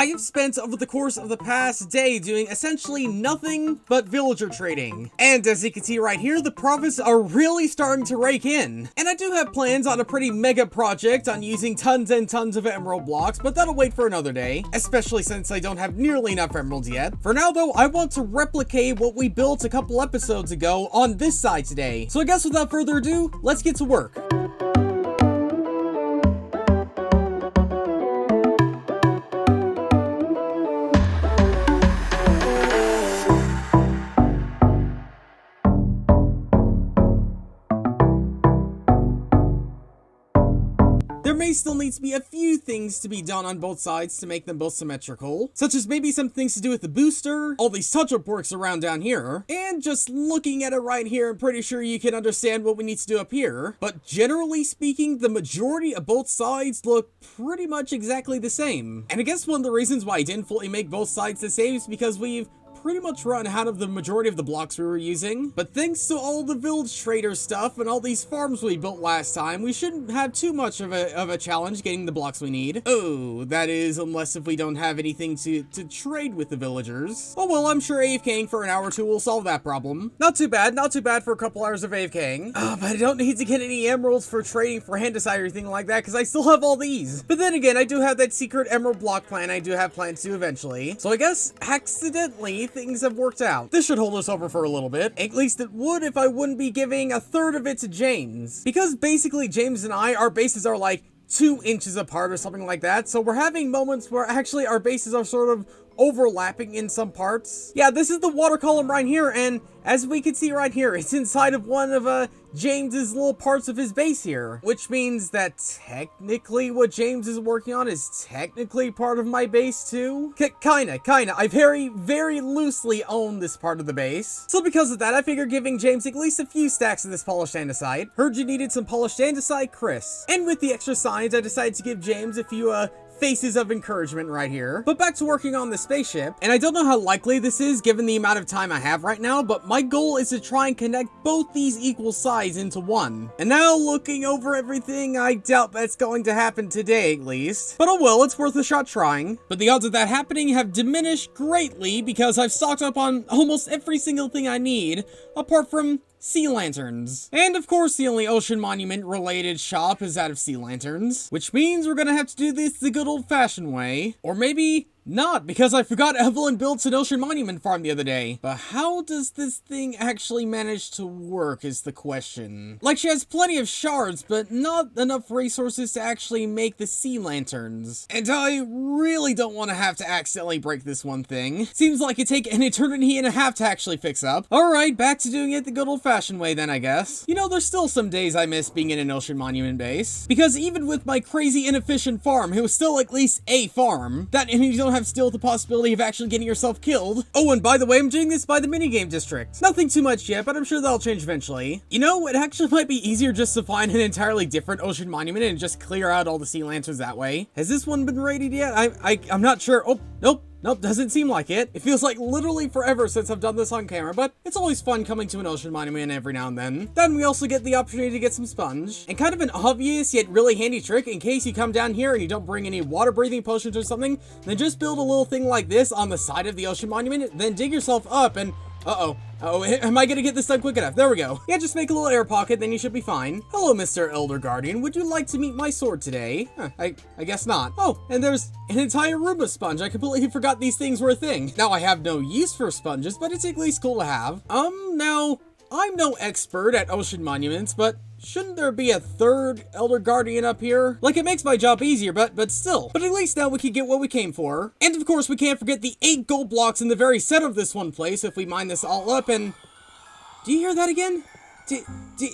I have spent over the course of the past day doing essentially nothing but villager trading. And as you can see right here, the profits are really starting to rake in. And I do have plans on a pretty mega project on using tons and tons of emerald blocks, but that'll wait for another day, especially since I don't have nearly enough emeralds yet. For now though, I want to replicate what we built a couple episodes ago on this side today. So I guess without further ado, let's get to work. There may still need to be a few things to be done on both sides to make them both symmetrical, such as maybe some things to do with the booster, all these touch-up works around down here, and just looking at it right here, I'm pretty sure you can understand what we need to do up here. But generally speaking, the majority of both sides look pretty much exactly the same. And I guess one of the reasons why I didn't fully make both sides the same is because we've pretty much run out of the majority of the blocks we were using. But thanks to all the village trader stuff and all these farms we built last time, we shouldn't have too much of a challenge getting the blocks we need. Oh, that is, unless if we don't have anything to trade with the villagers. Oh well, I'm sure AFKing for an hour or two will solve that problem. Not too bad for a couple hours of AFKing. But I don't need to get any emeralds for trading for Handicide or anything like that, because I still have all these. But then again, I do have that secret emerald block plan I do have plans to eventually. So I guess, accidentally, things have worked out. This should hold us over for a little bit. At least it would if I wouldn't be giving a third of it to James. Because basically James and I, our bases are like 2 inches apart or something like that. So we're having moments where actually our bases are sort of overlapping in some parts. Yeah, this is the water column right here, and as we can see right here, it's inside of one of James's little parts of his base here, which means that technically what James is working on is technically part of my base too. Kinda. I very loosely own this part of the base. So because of that, I figured giving James at least a few stacks of this polished andesite. Heard you needed some polished andesite, Chris. And with the extra signs, I decided to give James a few faces of encouragement right here. But back to working on the spaceship, and I don't know how likely this is given the amount of time I have right now, but my goal is to try and connect both these equal sides into one. And now looking over everything, I doubt that's going to happen today at least. But oh well, it's worth a shot trying. But the odds of that happening have diminished greatly because I've stocked up on almost every single thing I need, apart from sea lanterns. And of course, the only ocean monument related shop is out of sea lanterns, which means we're gonna have to do this the good old-fashioned way. Or maybe not, because I forgot Evelyn built an ocean monument farm the other day. But how does this thing actually manage to work is the question. Like, she has plenty of shards, but not enough resources to actually make the sea lanterns. And I really don't want to have to accidentally break this one thing. Seems like it'd take an eternity and a half to actually fix up. Alright, back to doing it the good old-fashioned way then, I guess. You know, there's still some days I miss being in an ocean monument base. Because even with my crazy inefficient farm, it was still at least a farm. That, and you don't have still the possibility of actually getting yourself killed. Oh, and by the way, I'm doing this by the minigame district. Nothing too much yet, but I'm sure that'll change eventually. You know, it actually might be easier just to find an entirely different ocean monument and just clear out all the sea lanterns that way. Has this one been raided yet? I'm not sure. Oh, nope, doesn't seem like it. It feels like literally forever since I've done this on camera, but it's always fun coming to an ocean monument every now and then. Then we also get the opportunity to get some sponge. And kind of an obvious yet really handy trick in case you come down here and you don't bring any water breathing potions or something, then just build a little thing like this on the side of the ocean monument, then dig yourself up and am I gonna get this done quick enough? There we go. Yeah, just make a little air pocket, then you should be fine. Hello, Mr. Elder Guardian. Would you like to meet my sword today? I guess not. Oh, and there's an entire room of sponge. I completely forgot these things were a thing. Now, I have no use for sponges, but it's at least cool to have. Now, I'm no expert at ocean monuments, but shouldn't there be a third Elder Guardian up here? Like, it makes my job easier, but still. But at least now we can get what we came for. And of course, we can't forget the 8 gold blocks in the very center of this one place if we mine this all up, and do you hear that again?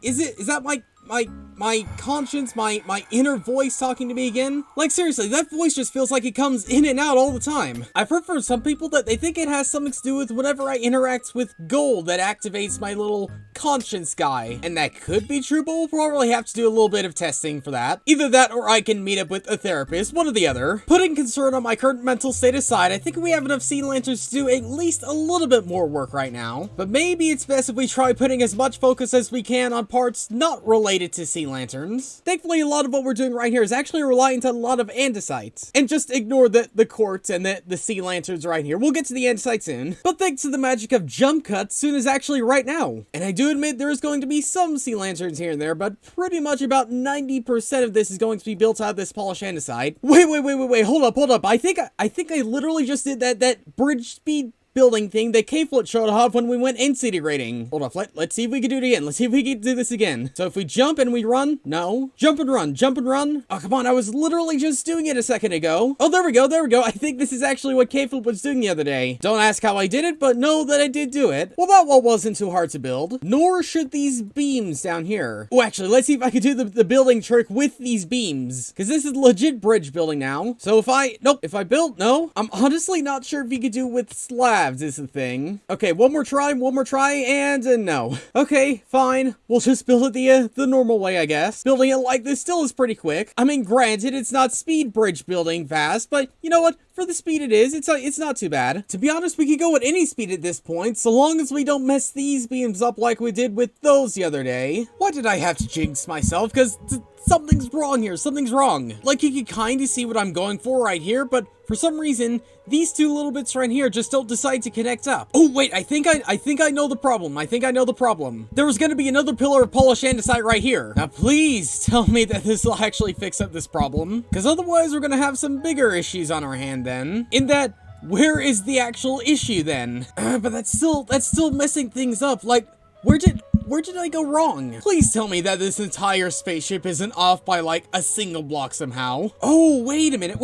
Is that my conscience, my inner voice talking to me again? Like, seriously, that voice just feels like it comes in and out all the time. I've heard from some people that they think it has something to do with whenever I interact with gold that activates my little conscience guy. And that could be true, but we'll probably have to do a little bit of testing for that. Either that or I can meet up with a therapist, one or the other. Putting concern on my current mental state aside, I think we have enough sea lanterns to do at least a little bit more work right now. But maybe it's best if we try putting as much focus as we can on parts not related related to sea lanterns. Thankfully, a lot of what we're doing right here is actually reliant on a lot of andesites. And just ignore the quartz and the sea lanterns right here. We'll get to the andesite soon. But thanks to the magic of jump cuts, soon is actually right now. And I do admit there is going to be some sea lanterns here and there, but pretty much about 90% of this is going to be built out of this polished andesite. Wait, hold up. I think I literally just did that bridge speed building thing that K-Foot showed off when we went in-city rating. Hold up, let's see if we can do it again. Let's see if we can do this again. So if we jump and we run, no. Jump and run. Oh, come on, I was literally just doing it a second ago. Oh, there we go. I think this is actually what K-Foot was doing the other day. Don't ask how I did it, but know that I did do it. Well, that wall wasn't too hard to build, nor should these beams down here. Oh, actually, let's see if I can do the building trick with these beams, because this is legit bridge building now. So if I build, no. I'm honestly not sure if you could do it with slabs is the thing. Okay, one more try, and no. Okay, fine. We'll just build it the normal way, I guess. Building it like this still is pretty quick. I mean, granted, it's not speed bridge building fast, but you know what? For the speed it is, it's not too bad. To be honest, we could go at any speed at this point, so long as we don't mess these beams up like we did with those the other day. Why did I have to jinx myself? Because something's wrong here. Something's wrong. Like, you can kind of see what I'm going for right here, but for some reason, these two little bits right here just don't decide to connect up. Oh, wait, I think I know the problem. There was gonna be another pillar of polished andesite right here. Now, please tell me that this will actually fix up this problem, because otherwise we're gonna have some bigger issues on our hand then. In that, where is the actual issue then? But that's still messing things up. Like, where did I go wrong? Please tell me that this entire spaceship isn't off by like a single block somehow. Oh, wait a minute.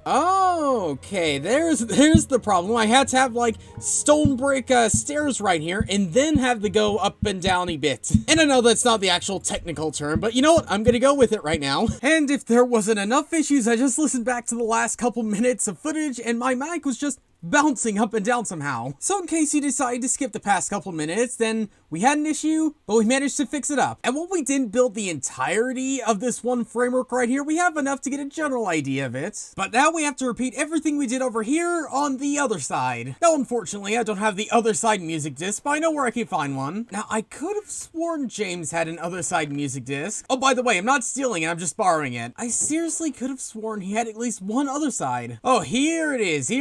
Okay, there's the problem. I had to have like stone brick stairs right here and then have to go up and down a bit. And I know that's not the actual technical term, but you know what? I'm gonna go with it right now. And if there wasn't enough issues, I just listened back to the last couple minutes of footage and my mic was just bouncing up and down somehow. So in case you decided to skip the past couple minutes, then we had an issue, but we managed to fix it up. And while we didn't build the entirety of this one framework right here, we have enough to get a general idea of it. But now we have to repeat everything we did over here on the other side. Now, unfortunately, I don't have the other side music disc, but I know where I can find one. Now, I could have sworn James had an other side music disc. Oh, by the way, I'm not stealing it, I'm just borrowing it. I seriously could have sworn he had at least one other side. Oh, here it is.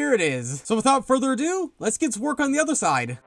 So without further ado, let's get to work on the other side.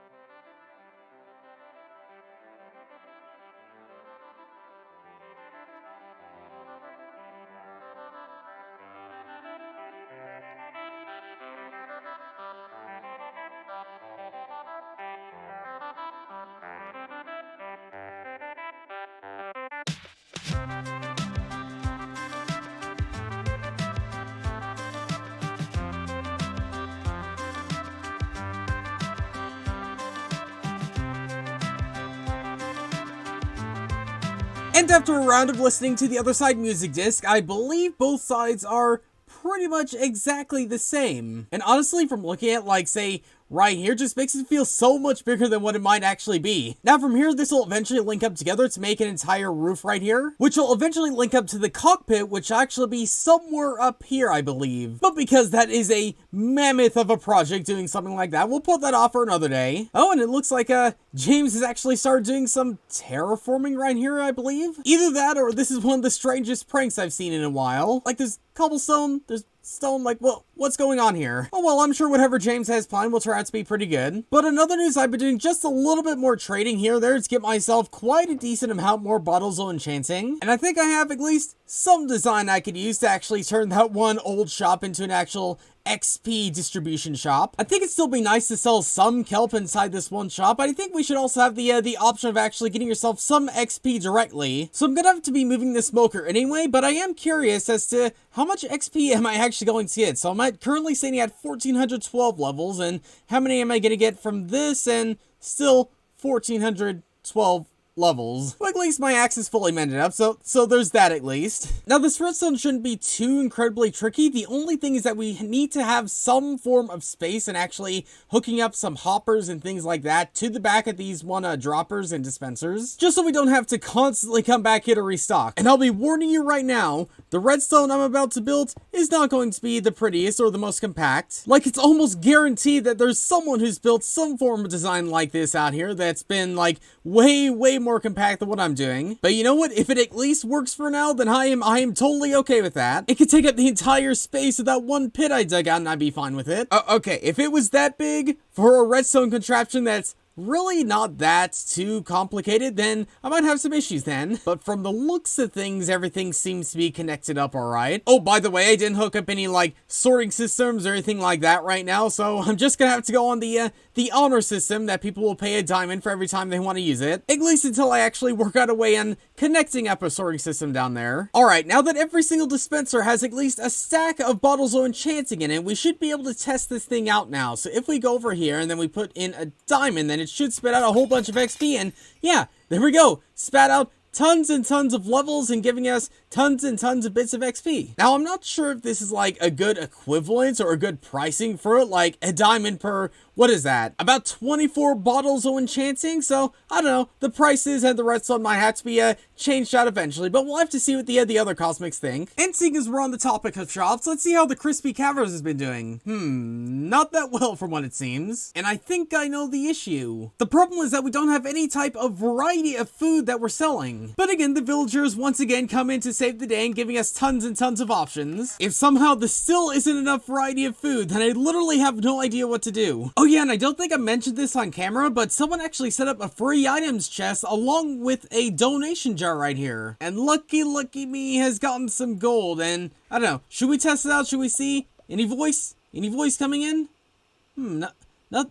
And after a round of listening to the other side music disc, I believe both sides are pretty much exactly the same. And honestly, from looking at, like, say, right here, just makes it feel so much bigger than what it might actually be. Now from here, this will eventually link up together to make an entire roof right here, which will eventually link up to the cockpit, which will actually be somewhere up here, I believe. But because that is a mammoth of a project doing something like that, we'll put that off for another day. Oh, and it looks like James has actually started doing some terraforming right here, I believe. Either that, or this is one of the strangest pranks I've seen in a while. Like, there's cobblestone, there's stone, like, well, what's going on here? Oh, well, I'm sure whatever James has planned will turn out to be pretty good. But in other news, I've been doing just a little bit more trading here there to get myself quite a decent amount more bottles of enchanting. And I think I have at least some design I could use to actually turn that one old shop into an actual XP distribution shop. I think it'd still be nice to sell some kelp inside this one shop, but I think we should also have the option of actually getting yourself some XP directly. So I'm gonna have to be moving the smoker anyway, but I am curious as to how much XP am I actually going to get. So I'm currently sitting at 1412 levels, and how many am I gonna get from this, and still 1412 levels. Well, at least my axe is fully mended up, so there's that at least. Now, this redstone shouldn't be too incredibly tricky. The only thing is that we need to have some form of space and actually hooking up some hoppers and things like that to the back of these droppers and dispensers, just so we don't have to constantly come back here to restock. And I'll be warning you right now, the redstone I'm about to build is not going to be the prettiest or the most compact. Like, it's almost guaranteed that there's someone who's built some form of design like this out here that's been, like, way more compact than what I'm doing. But you know what? If it at least works for now, then I am totally okay with that. It could take up the entire space of that one pit I dug out and I'd be fine with it. Okay, if it was that big for a redstone contraption that's really not that too complicated, then I might have some issues then. But from the looks of things, everything seems to be connected up alright. Oh, by the way, I didn't hook up any, like, sorting systems or anything like that right now, so I'm just gonna have to go on the honor system that people will pay a diamond for every time they want to use it. At least until I actually work out a way on connecting up a sorting system down there. Alright, now that every single dispenser has at least a stack of bottles of enchanting in it, we should be able to test this thing out now. So if we go over here and then we put in a diamond, then it should spit out a whole bunch of XP, and yeah, there we go. Spat out tons and tons of levels and giving us tons and tons of bits of XP. Now, I'm not sure if this is like a good equivalent or a good pricing for it, like a diamond per, what is that? About 24 bottles of enchanting, so I don't know, the prices and the redstone might have to be changed out eventually, but we'll have to see what the other cosmics think. And seeing as we're on the topic of shops, let's see how the Crispy Caverns has been doing. Not that well from what it seems. And I think I know the issue. The problem is that we don't have any type of variety of food that we're selling. But again, the villagers once again come in to save the day and giving us tons and tons of options. If somehow there still isn't enough variety of food, then I literally have no idea what to do. Oh yeah, and I don't think I mentioned this on camera, but someone actually set up a free items chest along with a donation jar right here. And lucky me has gotten some gold, and I don't know, should we test it out? Should we see? Any voice? Any voice coming in?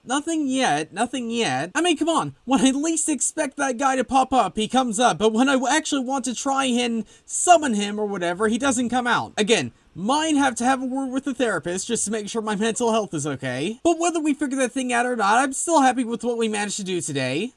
Nothing yet. I mean, come on. When I least expect that guy to pop up, he comes up. But when I actually want to try and summon him or whatever, he doesn't come out. Again, might have to have a word with the therapist just to make sure my mental health is okay. But whether we figure that thing out or not, I'm still happy with what we managed to do today.